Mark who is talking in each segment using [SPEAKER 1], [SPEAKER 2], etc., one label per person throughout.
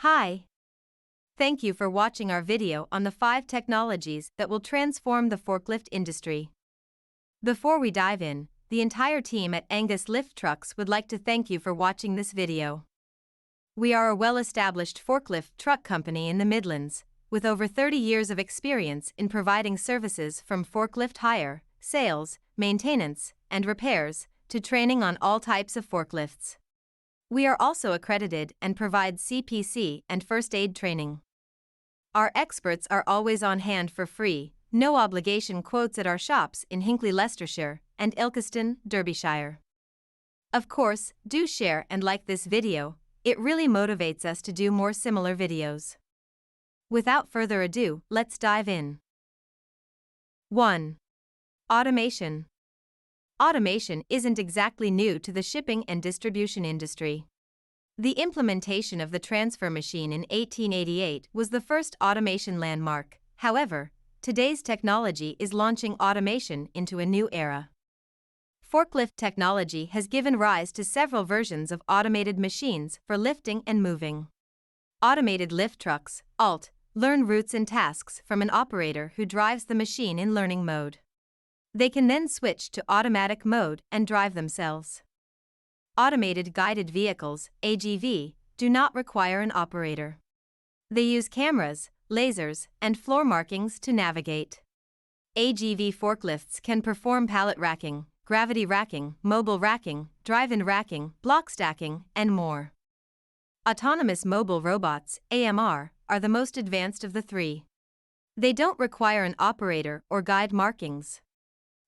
[SPEAKER 1] Hi. Thank you for watching our video on the 5 technologies that will transform the forklift industry. Before we dive in, the entire team at Angus Lift Trucks would like to thank you for watching this video. We are a well-established forklift truck company in the Midlands, with over 30 years of experience in providing services from forklift hire, sales, maintenance, and repairs, to training on all types of forklifts. We are also accredited and provide CPC and first aid training. Our experts are always on hand for free, no obligation quotes at our shops in Hinckley, Leicestershire, and Ilkeston, Derbyshire. Of course, do share and like this video, it really motivates us to do more similar videos. Without further ado, let's dive in. 1. Automation. Automation isn't exactly new to the shipping and distribution industry. The implementation of the transfer machine in 1888 was the first automation landmark. However, today's technology is launching automation into a new era. Forklift technology has given rise to several versions of automated machines for lifting and moving. Automated lift trucks, ALT, learn routes and tasks from an operator who drives the machine in learning mode. They can then switch to automatic mode and drive themselves. Automated guided vehicles, AGV, do not require an operator. They use cameras, lasers, and floor markings to navigate. AGV forklifts can perform pallet racking, gravity racking, mobile racking, drive-in racking, block stacking, and more. Autonomous mobile robots, AMR, are the most advanced of the three. They don't require an operator or guide markings.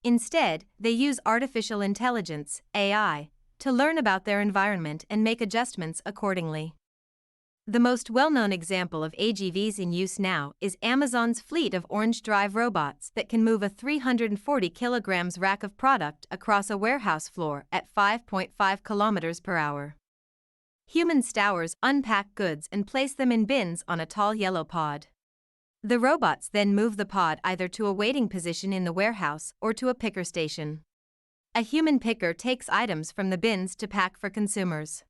[SPEAKER 1] Instead, they use artificial intelligence, AI, to learn about their environment and make adjustments accordingly. The most well-known example of AGVs in use now is Amazon's fleet of Orange Drive robots that can move a 340 kilograms rack of product across a warehouse floor at 5.5 kilometers per hour. Human stowers unpack goods and place them in bins on a tall yellow pod. The robots then move the pod either to a waiting position in the warehouse or to a picker station. A human picker takes items from the bins to pack for consumers.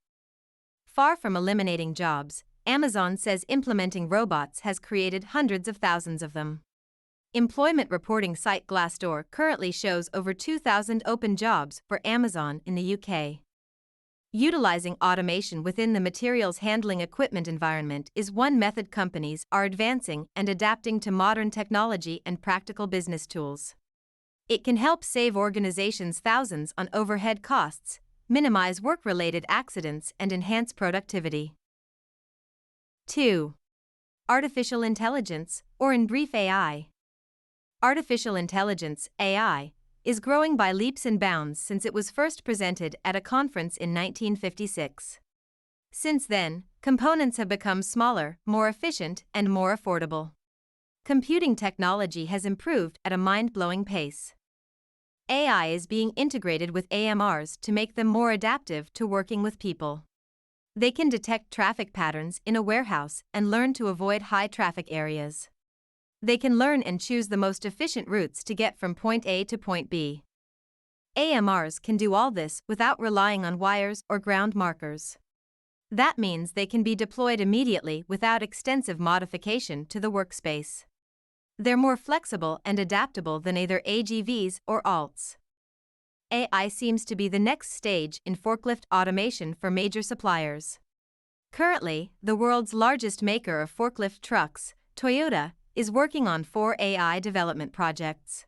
[SPEAKER 1] Far from eliminating jobs, Amazon says implementing robots has created hundreds of thousands of them. Employment reporting site Glassdoor currently shows over 2,000 open jobs for Amazon in the UK. Utilizing automation within the materials handling equipment environment is one method companies are advancing and adapting to modern technology and practical business tools. It can help save organizations thousands on overhead costs, minimize work-related accidents, and enhance productivity. 2. Artificial intelligence, or in brief AI. Artificial intelligence, AI, is growing by leaps and bounds since it was first presented at a conference in 1956. Since then, components have become smaller, more efficient, and more affordable. Computing technology has improved at a mind-blowing pace. AI is being integrated with AMRs to make them more adaptive to working with people. They can detect traffic patterns in a warehouse and learn to avoid high traffic areas. They can learn and choose the most efficient routes to get from point A to point B. AMRs can do all this without relying on wires or ground markers. That means they can be deployed immediately without extensive modification to the workspace. They're more flexible and adaptable than either AGVs or ALTs. AI seems to be the next stage in forklift automation for major suppliers. Currently, the world's largest maker of forklift trucks, Toyota, is working on 4 AI development projects.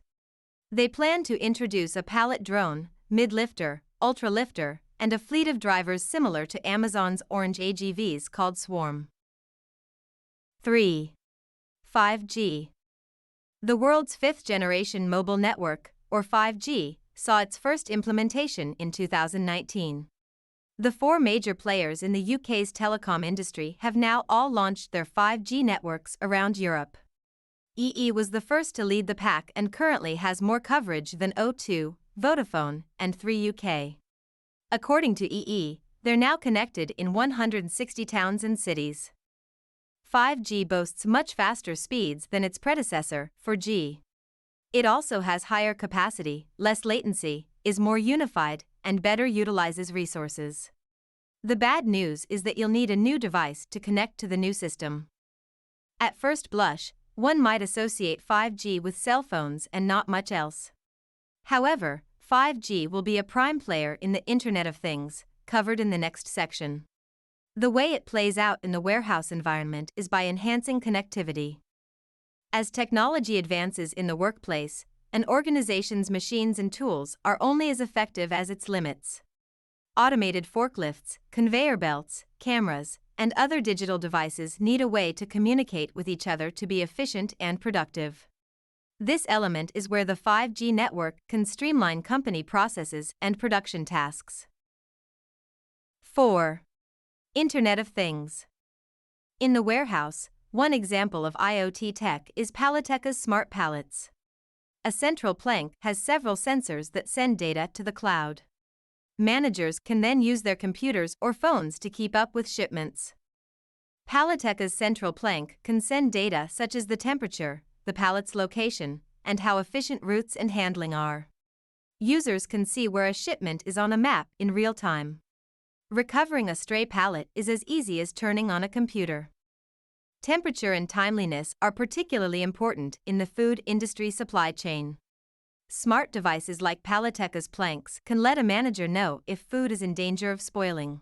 [SPEAKER 1] They plan to introduce a pallet drone, mid-lifter, ultra-lifter, and a fleet of drivers similar to Amazon's Orange AGVs called Swarm. 3. 5G. The world's fifth-generation mobile network, or 5G, saw its first implementation in 2019. The 4 major players in the UK's telecom industry have now all launched their 5G networks around Europe. EE was the first to lead the pack and currently has more coverage than O2, Vodafone, and 3UK. According to EE, they're now connected in 160 towns and cities. 5G boasts much faster speeds than its predecessor, 4G. It also has higher capacity, less latency, is more unified, and better utilizes resources. The bad news is that you'll need a new device to connect to the new system. At first blush, one might associate 5G with cell phones and not much else. However, 5G will be a prime player in the Internet of Things, covered in the next section. The way it plays out in the warehouse environment is by enhancing connectivity. As technology advances in the workplace, an organization's machines and tools are only as effective as its limits. Automated forklifts, conveyor belts, cameras, and other digital devices need a way to communicate with each other to be efficient and productive. This element is where the 5G network can streamline company processes and production tasks. 4. Internet of Things. In the warehouse, one example of IoT tech is Palletica's smart pallets. A central plank has several sensors that send data to the cloud. Managers can then use their computers or phones to keep up with shipments. Palletica's central plank can send data such as the temperature, the pallet's location, and how efficient routes and handling are. Users can see where a shipment is on a map in real time. Recovering a stray pallet is as easy as turning on a computer. Temperature and timeliness are particularly important in the food industry supply chain. Smart devices like Palletica's planks can let a manager know if food is in danger of spoiling.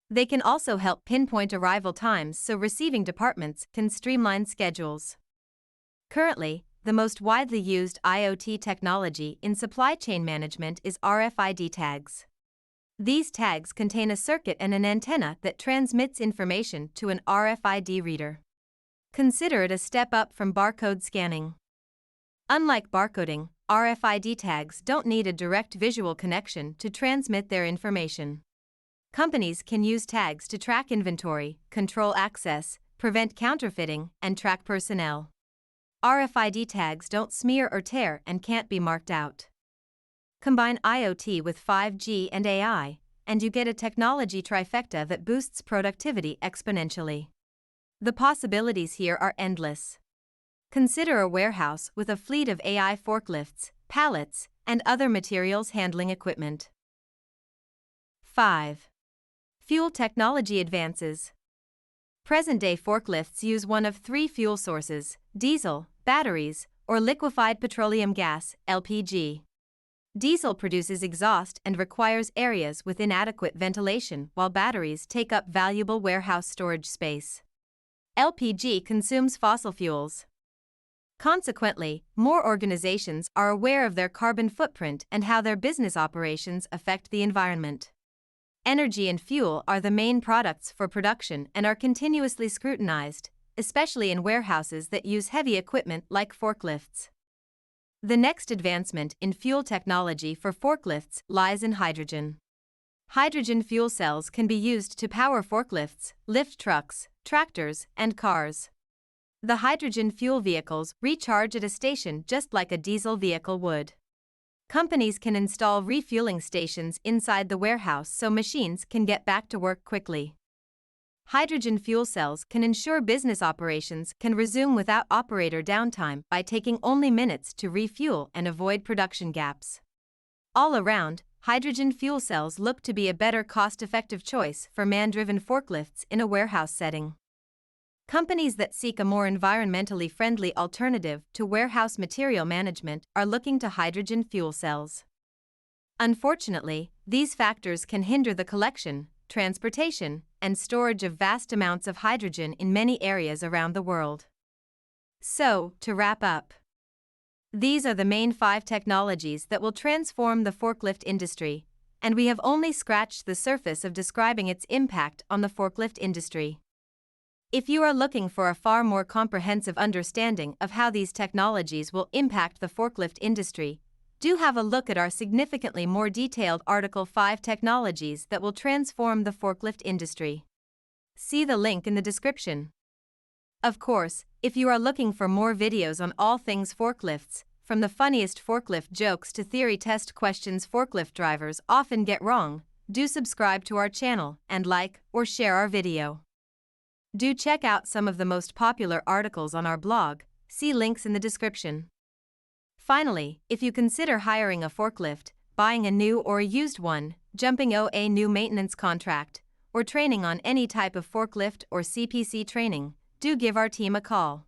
[SPEAKER 1] They can also help pinpoint arrival times so receiving departments can streamline schedules. Currently, the most widely used IoT technology in supply chain management is RFID tags. These tags contain a circuit and an antenna that transmits information to an RFID reader. Consider it a step up from barcode scanning. Unlike barcoding, RFID tags don't need a direct visual connection to transmit their information. Companies can use tags to track inventory, control access, prevent counterfeiting, and track personnel. RFID tags don't smear or tear and can't be marked out. Combine IoT with 5G and AI, and you get a technology trifecta that boosts productivity exponentially. The possibilities here are endless. Consider a warehouse with a fleet of AI forklifts, pallets, and other materials handling equipment. 5. Fuel technology advances. Present-day forklifts use one of three fuel sources: diesel, batteries, or liquefied petroleum gas, LPG. Diesel produces exhaust and requires areas with inadequate ventilation, while batteries take up valuable warehouse storage space. LPG consumes fossil fuels. Consequently, more organizations are aware of their carbon footprint and how their business operations affect the environment. Energy and fuel are the main products for production and are continuously scrutinized, especially in warehouses that use heavy equipment like forklifts. The next advancement in fuel technology for forklifts lies in hydrogen. Hydrogen fuel cells can be used to power forklifts, lift trucks, tractors, and cars. The hydrogen fuel vehicles recharge at a station just like a diesel vehicle would. Companies can install refueling stations inside the warehouse so machines can get back to work quickly. Hydrogen fuel cells can ensure business operations can resume without operator downtime by taking only minutes to refuel and avoid production gaps. All around, hydrogen fuel cells look to be a better cost-effective choice for man-driven forklifts in a warehouse setting. Companies that seek a more environmentally friendly alternative to warehouse material management are looking to hydrogen fuel cells. Unfortunately, these factors can hinder the collection, transportation, and storage of vast amounts of hydrogen in many areas around the world. So, to wrap up, these are the main 5 technologies that will transform the forklift industry, and we have only scratched the surface of describing its impact on the forklift industry. If you are looking for a far more comprehensive understanding of how these technologies will impact the forklift industry, do have a look at our significantly more detailed article 5 Technologies that will transform the forklift industry. See the link in the description. Of course, if you are looking for more videos on all things forklifts, from the funniest forklift jokes to theory test questions forklift drivers often get wrong, do subscribe to our channel and like or share our video. Do check out some of the most popular articles on our blog, see links in the description. Finally, if you consider hiring a forklift, buying a new or a used one, jumping on a new maintenance contract, or training on any type of forklift or CPC training, do give our team a call.